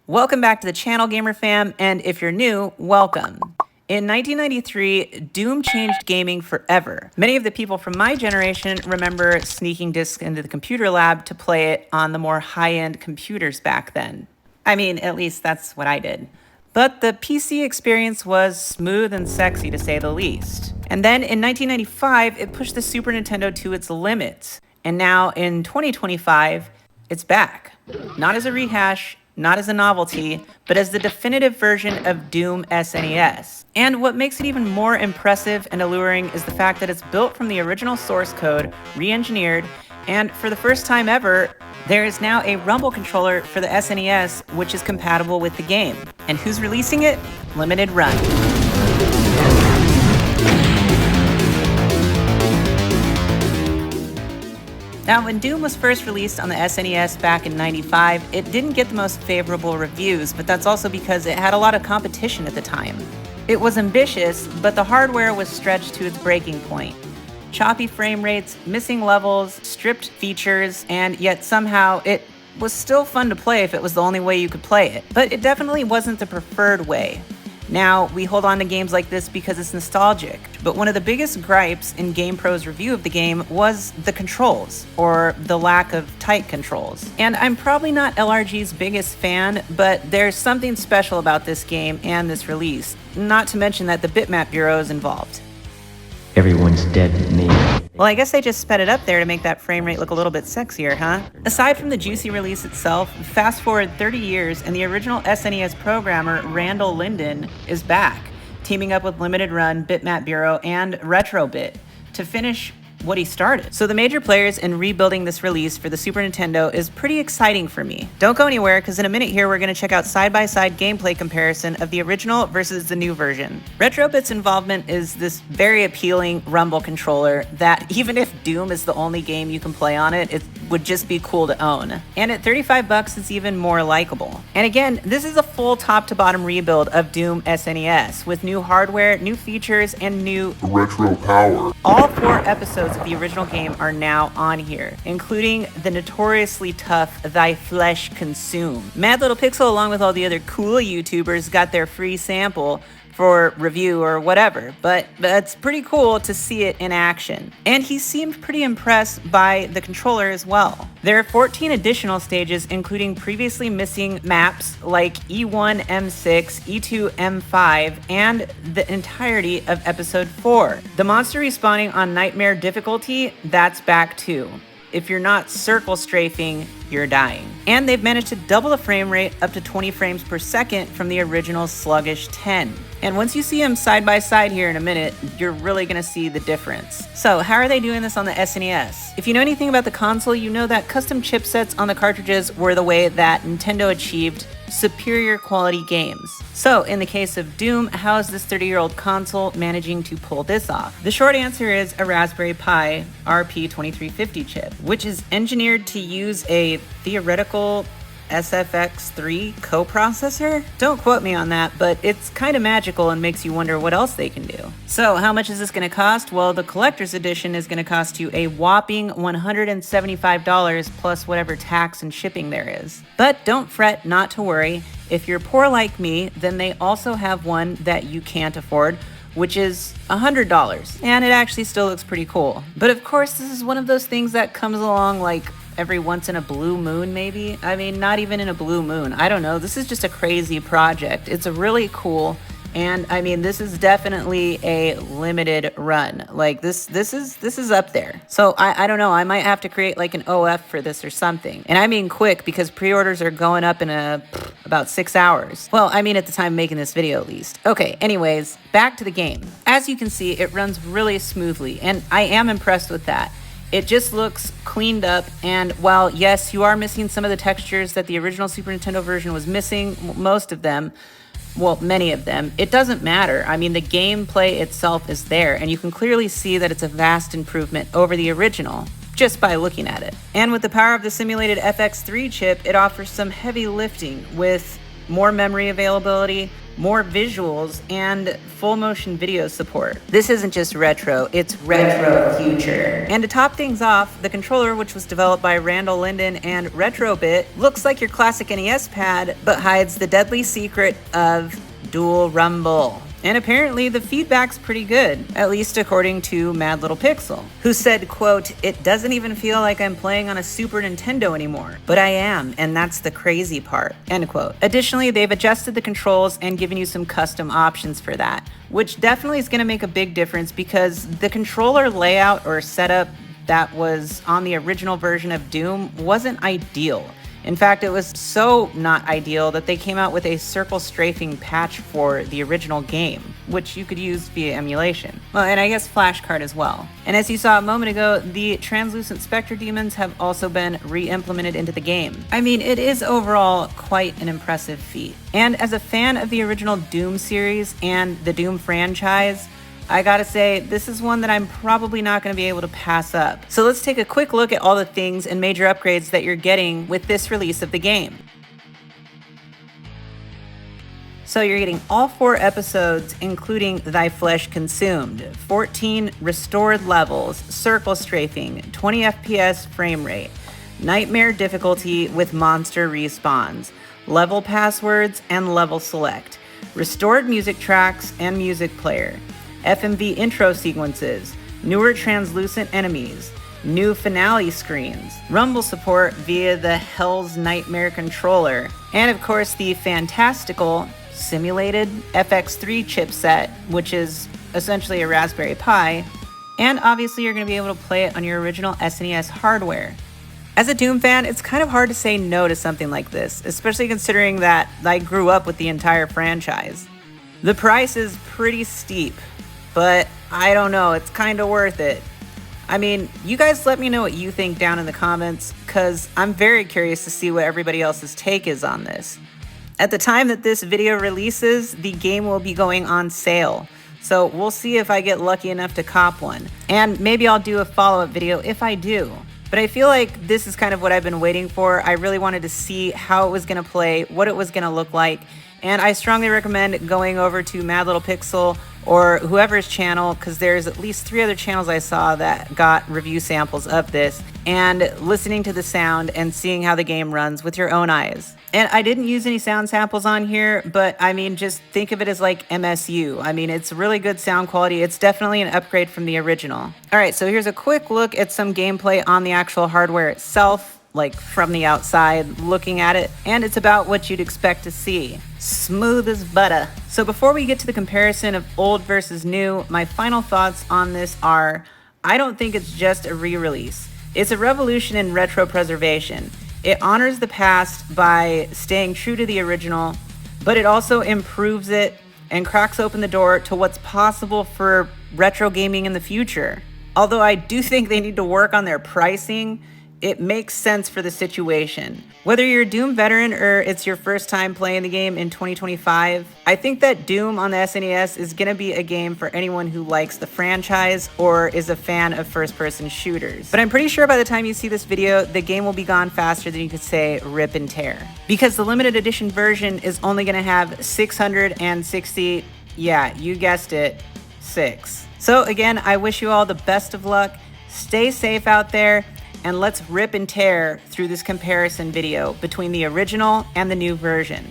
Welcome back to the channel, Gamer Fam, and if you're new, welcome. In 1993, Doom changed gaming forever. Many of the people from my generation remember sneaking discs into the computer lab to play it on the more high-end computers back then. I mean, at least that's what I did. But the PC experience was smooth and sexy to say the least. And then in 1995, it pushed the Super Nintendo to its limits. And now in 2025, it's back. Not as a rehash, not as a novelty, but as the definitive version of Doom SNES. And what makes it even more impressive and alluring is the fact that it's built from the original source code, re-engineered, and for the first time ever, there is now a rumble controller for the SNES which is compatible with the game. And who's releasing it? Limited Run. Now, when Doom was first released on the SNES back in '95, it didn't get the most favorable reviews, but that's also because it had a lot of competition at the time. It was ambitious, but the hardware was stretched to its breaking point. Choppy frame rates, missing levels, stripped features, and yet somehow it was still fun to play if it was the only way you could play it. But it definitely wasn't the preferred way. Now, we hold on to games like this because it's nostalgic, but one of the biggest gripes in GamePro's review of the game was the controls, or the lack of tight controls. And I'm probably not LRG's biggest fan, but there's something special about this game and this release, not to mention that the Bitmap Bureau is involved. Everyone's dead but me. Well, I guess they just sped it up there to make that frame rate look a little bit sexier, huh? Aside from the juicy release itself, fast forward 30 years and the original SNES programmer, Randall Linden, is back, teaming up with Limited Run, Bitmap Bureau, and NEON.Bit to finish what he started. So the major players in rebuilding this release for the Super Nintendo is pretty exciting for me. Don't go anywhere, because in a minute here we're going to check out side-by-side gameplay comparison of the original versus the new version. NEON.Bit's involvement is this very appealing rumble controller that even if Doom is the only game you can play on it, it would just be cool to own. And at $35, it's even more likable. And again, this is a full top-to-bottom rebuild of Doom SNES with new hardware, new features, and new retro power. All 4 episodes of the original game are now on here, including the notoriously tough Thy Flesh Consume. Mad Little Pixel, along with all the other cool YouTubers, got their free sample for review or whatever, but it's pretty cool to see it in action. And he seemed pretty impressed by the controller as well. There are 14 additional stages, including previously missing maps like E1, M6, E2, M5, and the entirety of Episode 4. The monster respawning on Nightmare difficulty, that's back too. If you're not circle strafing, you're dying. And they've managed to double the frame rate up to 20 frames per second from the original sluggish 10. And once you see them side by side here in a minute, you're really gonna see the difference. So how are they doing this on the SNES? If you know anything about the console, you know that custom chipsets on the cartridges were the way that Nintendo achieved superior quality games. So in the case of Doom, how is this 30-year-old console managing to pull this off? The short answer is a Raspberry Pi RP2350 chip, which is engineered to use a theoretical SFX3 coprocessor? Don't quote me on that, but it's kind of magical and makes you wonder what else they can do. So how much is this going to cost? Well, the collector's edition is going to cost you a whopping $175 plus whatever tax and shipping there is. But don't fret, not to worry. If you're poor like me, then they also have one that you can't afford, which is $100, and it actually still looks pretty cool. But of course, this is one of those things that comes along like every once in a blue moon, maybe? I mean, not even in a blue moon. I don't know. This is just a crazy project. It's a really cool, and I mean, this is definitely a limited run. Like this is up there. So I don't know. I might have to create like an OF for this or something. And I mean quick, because pre-orders are going up in about 6 hours. Well, I mean at the time of making this video at least. Okay, anyways, back to the game. As you can see, it runs really smoothly, and I am impressed with that. It just looks cleaned up, and while yes, you are missing some of the textures that the original Super Nintendo version was missing, most of them, well, many of them, it doesn't matter. I mean, the gameplay itself is there, and you can clearly see that it's a vast improvement over the original, just by looking at it. And with the power of the simulated FX3 chip, it offers some heavy lifting with more memory availability, more visuals, and full motion video support. This isn't just retro, it's retro future. And to top things off, the controller, which was developed by Randall Linden and NEON.Bit, looks like your classic NES pad, but hides the deadly secret of dual rumble. And apparently the feedback's pretty good, at least according to Mad Little Pixel, who said, quote, "It doesn't even feel like I'm playing on a Super Nintendo anymore, but I am, and that's the crazy part," end quote. Additionally, they've adjusted the controls and given you some custom options for that, which definitely is going to make a big difference because the controller layout or setup that was on the original version of Doom wasn't ideal. In fact, it was so not ideal that they came out with a circle strafing patch for the original game, which you could use via emulation. Well, and I guess flashcard as well. And as you saw a moment ago, the translucent Spectre demons have also been re-implemented into the game. I mean, it is overall quite an impressive feat. And as a fan of the original Doom series and the Doom franchise, I gotta say, this is one that I'm probably not gonna be able to pass up. So let's take a quick look at all the things and major upgrades that you're getting with this release of the game. So you're getting all 4 episodes, including Thy Flesh Consumed, 14 restored levels, circle strafing, 20 FPS frame rate, nightmare difficulty with monster respawns, level passwords and level select, restored music tracks and music player, FMV intro sequences, newer translucent enemies, new finale screens, rumble support via the Hell's Nightmare controller, and of course the fantastical simulated FX3 chipset, which is essentially a Raspberry Pi, and obviously you're going to be able to play it on your original SNES hardware. As a Doom fan, it's kind of hard to say no to something like this, especially considering that I grew up with the entire franchise. The price is pretty steep, but I don't know, it's kind of worth it. I mean, you guys let me know what you think down in the comments, because I'm very curious to see what everybody else's take is on this. At the time that this video releases, the game will be going on sale, so we'll see if I get lucky enough to cop one. And maybe I'll do a follow-up video if I do. But I feel like this is kind of what I've been waiting for. I really wanted to see how it was going to play, what it was going to look like, and I strongly recommend going over to Mad Little Pixel or whoever's channel, because there's at least 3 other channels I saw that got review samples of this, and listening to the sound and seeing how the game runs with your own eyes. And I didn't use any sound samples on here, but I mean, just think of it as like MSU. I mean, it's really good sound quality. It's definitely an upgrade from the original. All right, so here's a quick look at some gameplay on the actual hardware itself, like from the outside looking at it, and it's about what you'd expect to see. Smooth as butter. So before we get to the comparison of old versus new, my final thoughts on this are, I don't think it's just a re-release. It's a revolution in retro preservation. It honors the past by staying true to the original, but it also improves it and cracks open the door to what's possible for retro gaming in the future. Although I do think they need to work on their pricing, it makes sense for the situation. Whether you're a Doom veteran or it's your first time playing the game in 2025, I think that Doom on the SNES is going to be a game for anyone who likes the franchise or is a fan of first-person shooters. But I'm pretty sure by the time you see this video, the game will be gone faster than you could say rip and tear. Because the limited edition version is only going to have 660, yeah, you guessed it, 6. So again, I wish you all the best of luck. Stay safe out there. And let's rip and tear through this comparison video between the original and the new version.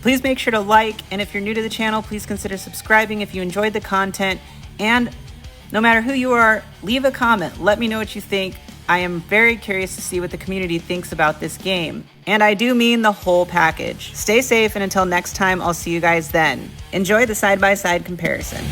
Please make sure to like, and if you're new to the channel, please consider subscribing if you enjoyed the content. And no matter who you are, leave a comment. Let me know what you think. I am very curious to see what the community thinks about this game. And I do mean the whole package. Stay safe, and until next time, I'll see you guys then. Enjoy the side-by-side comparison.